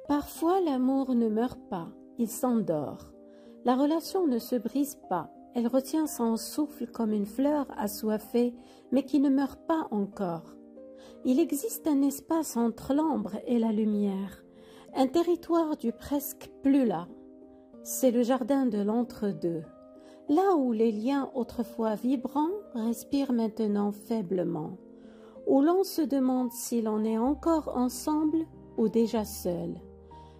Parfois l'amour ne meurt pas, il s'endort. La relation ne se brise pas, elle retient son souffle comme une fleur assoiffée, mais qui ne meurt pas encore. Il existe un espace entre l'ombre et la lumière, un territoire du presque plus là. C'est le jardin de l'entre-deux, là où les liens autrefois vibrants respirent maintenant faiblement, où l'on se demande si l'on est encore ensemble ou déjà seul.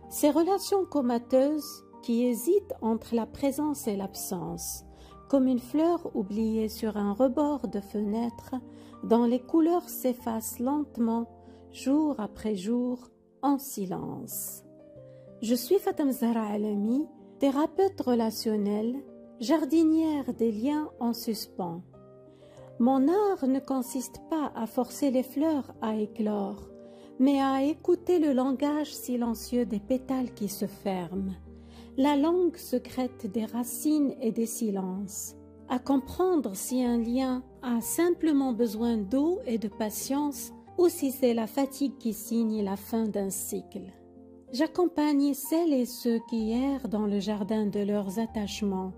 Ces relations comateuses qui hésitent entre la présence et l'absence, comme une fleur oubliée sur un rebord de fenêtre, dont les couleurs s'effacent lentement, jour après jour, en silence. Je suis Fatem Zahra Alami, thérapeute relationnelle, jardinière des liens en suspens. Mon art ne consiste pas à forcer les fleurs à éclore, mais à écouter le langage silencieux des pétales qui se ferment, la langue secrète des racines et des silences, à comprendre si un lien a simplement besoin d'eau et de patience ou si c'est la fatigue qui signe la fin d'un cycle. J'accompagne celles et ceux qui errent dans le jardin de leurs attachements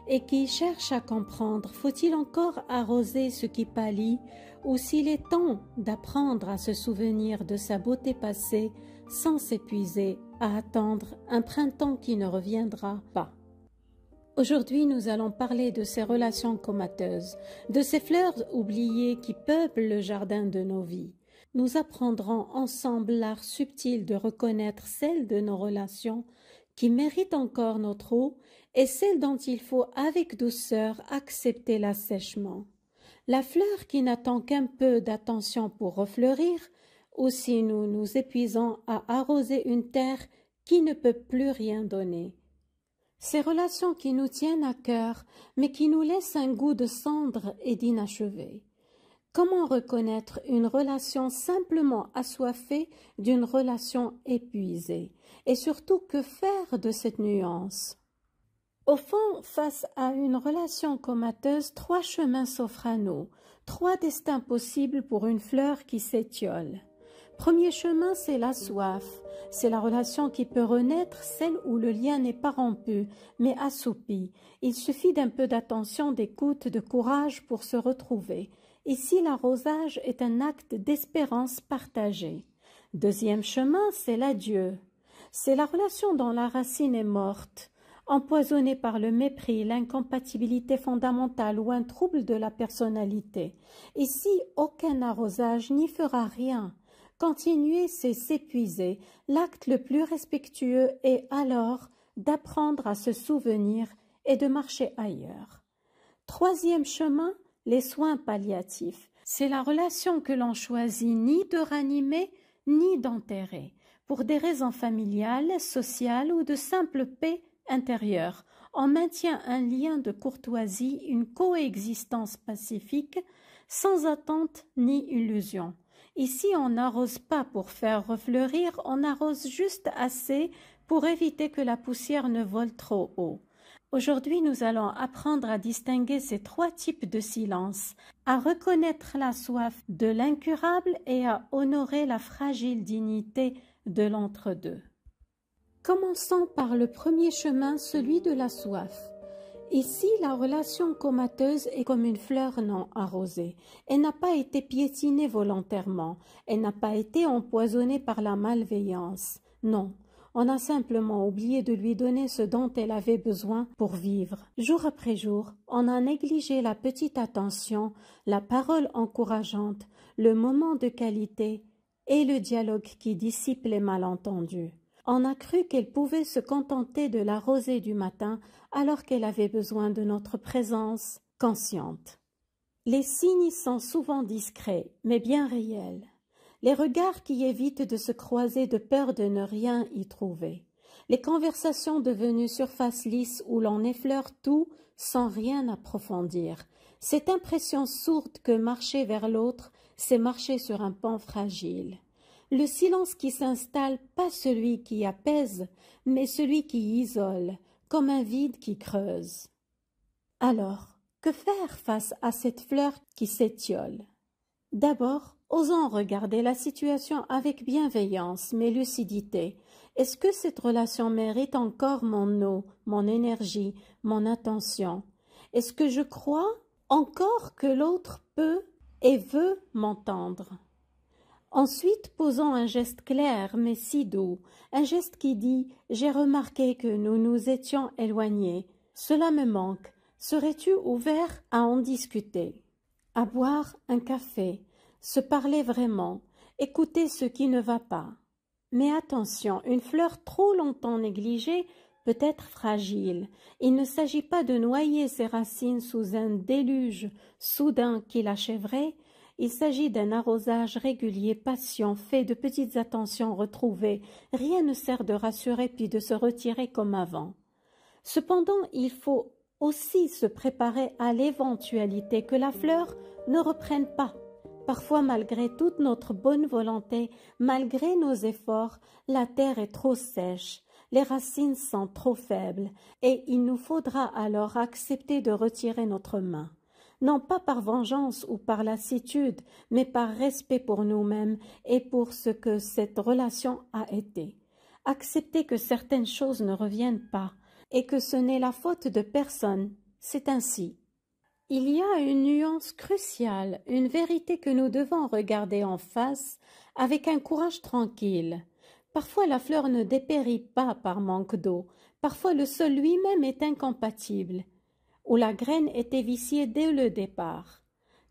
et qui cherchent à comprendre, faut-il encore arroser ce qui pâlit ou s'il est temps d'apprendre à se souvenir de sa beauté passée sans s'épuiser à attendre un printemps qui ne reviendra pas. Aujourd'hui, nous allons parler de ces relations comateuses, de ces fleurs oubliées qui peuplent le jardin de nos vies. Nous apprendrons ensemble l'art subtil de reconnaître celles de nos relations qui méritent encore notre eau et celles dont il faut avec douceur accepter l'assèchement. La fleur qui n'attend qu'un peu d'attention pour refleurir, ou si nous nous épuisons à arroser une terre qui ne peut plus rien donner. Ces relations qui nous tiennent à cœur, mais qui nous laissent un goût de cendre et d'inachevé. Comment reconnaître une relation simplement assoiffée d'une relation épuisée? Et surtout, que faire de cette nuance? Au fond, face à une relation comateuse, 3 chemins s'offrent à nous, 3 destins possibles pour une fleur qui s'étiole. Premier chemin, c'est la soif. C'est la relation qui peut renaître, celle où le lien n'est pas rompu, mais assoupi. Il suffit d'un peu d'attention, d'écoute, de courage pour se retrouver. Ici, l'arrosage est un acte d'espérance partagée. Deuxième chemin, c'est l'adieu. C'est la relation dont la racine est morte, empoisonnée par le mépris, l'incompatibilité fondamentale ou un trouble de la personnalité. Ici, aucun arrosage n'y fera rien. Continuer, c'est s'épuiser. L'acte le plus respectueux est alors d'apprendre à se souvenir et de marcher ailleurs. Troisième chemin, les soins palliatifs. C'est la relation que l'on choisit ni de ranimer ni d'enterrer, pour des raisons familiales, sociales ou de simple paix intérieure. On maintient un lien de courtoisie, une coexistence pacifique, sans attente ni illusion. Ici, on n'arrose pas pour faire refleurir, on arrose juste assez pour éviter que la poussière ne vole trop haut. Aujourd'hui, nous allons apprendre à distinguer ces 3 types de silence, à reconnaître la soif de l'incurable et à honorer la fragile dignité de l'entre-deux. Commençons par le premier chemin, celui de la soif. Ici, la relation comateuse est comme une fleur non arrosée. Elle n'a pas été piétinée volontairement, elle n'a pas été empoisonnée par la malveillance. Non. On a simplement oublié de lui donner ce dont elle avait besoin pour vivre. Jour après jour, on a négligé la petite attention, la parole encourageante, le moment de qualité et le dialogue qui dissipe les malentendus. On a cru qu'elle pouvait se contenter de la rosée du matin alors qu'elle avait besoin de notre présence consciente. Les signes sont souvent discrets, mais bien réels. Les regards qui évitent de se croiser de peur de ne rien y trouver. Les conversations devenues surface lisse où l'on effleure tout sans rien approfondir. Cette impression sourde que marcher vers l'autre, c'est marcher sur un pan fragile. Le silence qui s'installe, pas celui qui apaise, mais celui qui isole, comme un vide qui creuse. Alors, que faire face à cette fleur qui s'étiole? D'abord, osons regarder la situation avec bienveillance mais lucidité Est-ce que cette relation mérite encore mon eau, mon énergie, mon attention? Est-ce que je crois encore que l'autre peut et veut m'entendre? Ensuite, posons un geste clair mais si doux, un geste qui dit « J'ai remarqué que nous nous étions éloignés. Cela me manque. Serais-tu ouvert à en discuter? À boire un café, se parler vraiment, écouter ce qui ne va pas. » Mais attention, une fleur trop longtemps négligée peut être fragile. Il ne s'agit pas de noyer ses racines sous un déluge soudain qui l'achèverait. Il s'agit d'un arrosage régulier, patient, fait de petites attentions retrouvées. Rien ne sert de rassurer puis de se retirer comme avant. Cependant, il faut aussi se préparer à l'éventualité que la fleur ne reprenne pas. Parfois, malgré toute notre bonne volonté, malgré nos efforts, la terre est trop sèche, les racines sont trop faibles, et il nous faudra alors accepter de retirer notre main. Non pas par vengeance ou par lassitude, mais par respect pour nous-mêmes et pour ce que cette relation a été. Accepter que certaines choses ne reviennent pas, et que ce n'est la faute de personne, c'est ainsi. Il y a une nuance cruciale, une vérité que nous devons regarder en face avec un courage tranquille. Parfois la fleur ne dépérit pas par manque d'eau, parfois le sol lui-même est incompatible, ou la graine est viciée dès le départ.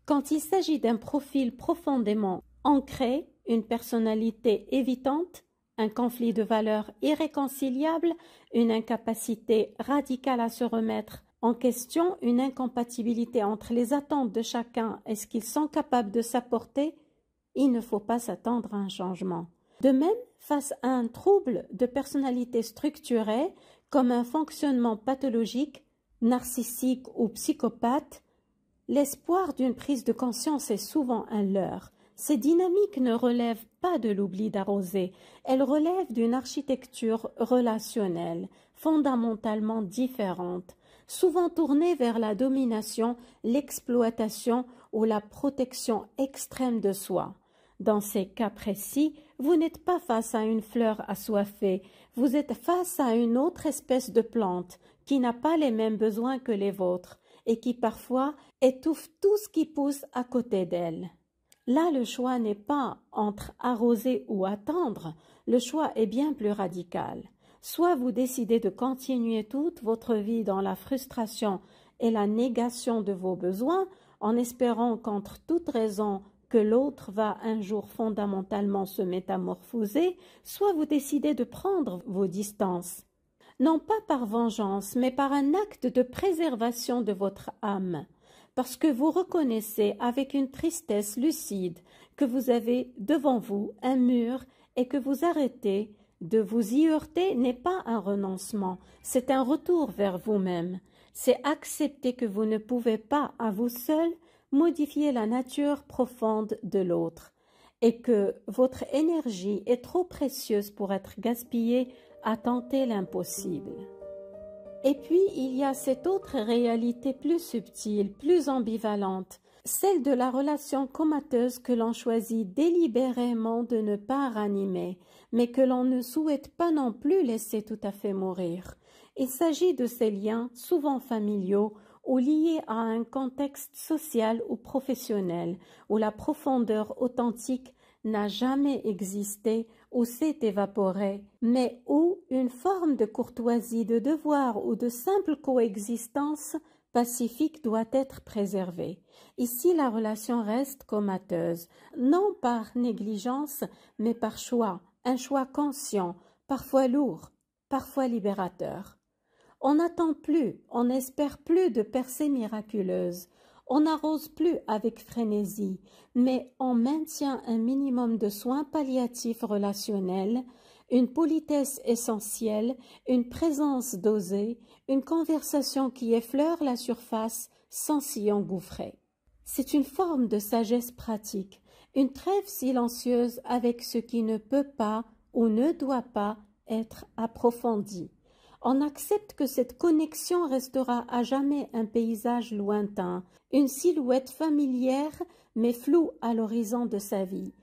Quand il s'agit d'un profil profondément ancré, une personnalité évitante, un conflit de valeurs irréconciliable, une incapacité radicale à se remettre en question, une incompatibilité entre les attentes de chacun et ce qu'ils sont capables de s'apporter, il ne faut pas s'attendre à un changement. De même, face à un trouble de personnalité structuré, comme un fonctionnement pathologique, narcissique ou psychopathe, l'espoir d'une prise de conscience est souvent un leurre. Ces dynamiques ne relèvent pas de l'oubli d'arroser, elles relèvent d'une architecture relationnelle, fondamentalement différente, souvent tournée vers la domination, l'exploitation ou la protection extrême de soi. Dans ces cas précis, vous n'êtes pas face à une fleur assoiffée, vous êtes face à une autre espèce de plante qui n'a pas les mêmes besoins que les vôtres et qui parfois étouffe tout ce qui pousse à côté d'elle. Là, le choix n'est pas entre arroser ou attendre, le choix est bien plus radical. Soit vous décidez de continuer toute votre vie dans la frustration et la négation de vos besoins, en espérant contre toute raison que l'autre va un jour fondamentalement se métamorphoser, soit vous décidez de prendre vos distances. Non pas par vengeance, mais par un acte de préservation de votre âme. Parce que vous reconnaissez avec une tristesse lucide que vous avez devant vous un mur et que vous arrêtez de vous y heurter n'est pas un renoncement, c'est un retour vers vous-même. C'est accepter que vous ne pouvez pas, à vous seul, modifier la nature profonde de l'autre et que votre énergie est trop précieuse pour être gaspillée à tenter l'impossible. Et puis, il y a cette autre réalité plus subtile, plus ambivalente, celle de la relation comateuse que l'on choisit délibérément de ne pas ranimer, mais que l'on ne souhaite pas non plus laisser tout à fait mourir. Il s'agit de ces liens, souvent familiaux, ou liés à un contexte social ou professionnel, où la profondeur authentique n'a jamais existé ou s'est évaporée, mais où une forme de courtoisie, de devoir ou de simple coexistence pacifique doit être préservée. Ici, la relation reste comateuse, non par négligence, mais par choix, un choix conscient, parfois lourd, parfois libérateur. On n'attend plus, on n'espère plus de percées miraculeuses. On n'arrose plus avec frénésie, mais on maintient un minimum de soins palliatifs relationnels, une politesse essentielle, une présence dosée, une conversation qui effleure la surface sans s'y engouffrer. C'est une forme de sagesse pratique, une trêve silencieuse avec ce qui ne peut pas ou ne doit pas être approfondi. On accepte que cette connexion restera à jamais un paysage lointain, une silhouette familière mais floue à l'horizon de sa vie.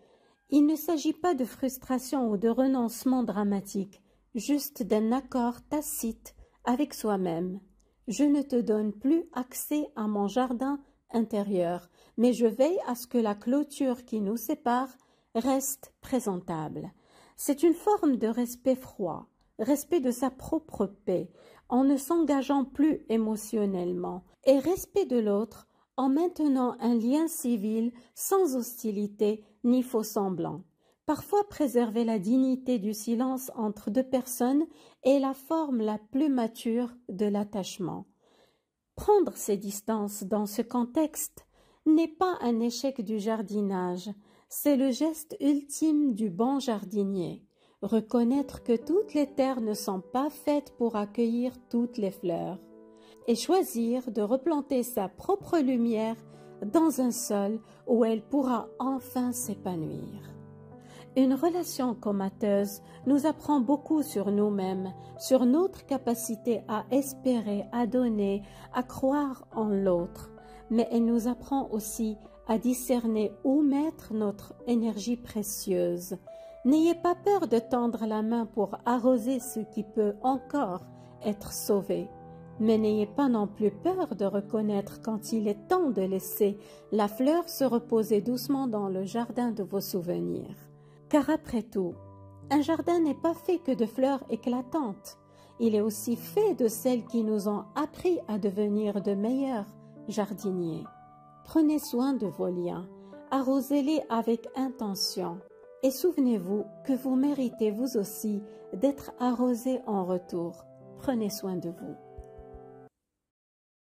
Il ne s'agit pas de frustration ou de renoncement dramatique, juste d'un accord tacite avec soi-même. Je ne te donne plus accès à mon jardin intérieur, mais je veille à ce que la clôture qui nous sépare reste présentable. C'est une forme de respect froid, respect de sa propre paix, en ne s'engageant plus émotionnellement, et respect de l'autre en maintenant un lien civil sans hostilité ni faux semblant. Parfois préserver la dignité du silence entre deux personnes est la forme la plus mature de l'attachement. Prendre ses distances dans ce contexte n'est pas un échec du jardinage, c'est le geste ultime du bon jardinier. Reconnaître que toutes les terres ne sont pas faites pour accueillir toutes les fleurs et choisir de replanter sa propre lumière dans un sol où elle pourra enfin s'épanouir. Une relation comateuse nous apprend beaucoup sur nous-mêmes, sur notre capacité à espérer, à donner, à croire en l'autre, mais elle nous apprend aussi à discerner où mettre notre énergie précieuse. N'ayez pas peur de tendre la main pour arroser ce qui peut encore être sauvé, mais n'ayez pas non plus peur de reconnaître quand il est temps de laisser la fleur se reposer doucement dans le jardin de vos souvenirs. Car après tout, un jardin n'est pas fait que de fleurs éclatantes. Il est aussi fait de celles qui nous ont appris à devenir de meilleurs jardiniers. Prenez soin de vos liens, arrosez-les avec intention et souvenez-vous que vous méritez vous aussi d'être arrosés en retour. Prenez soin de vous.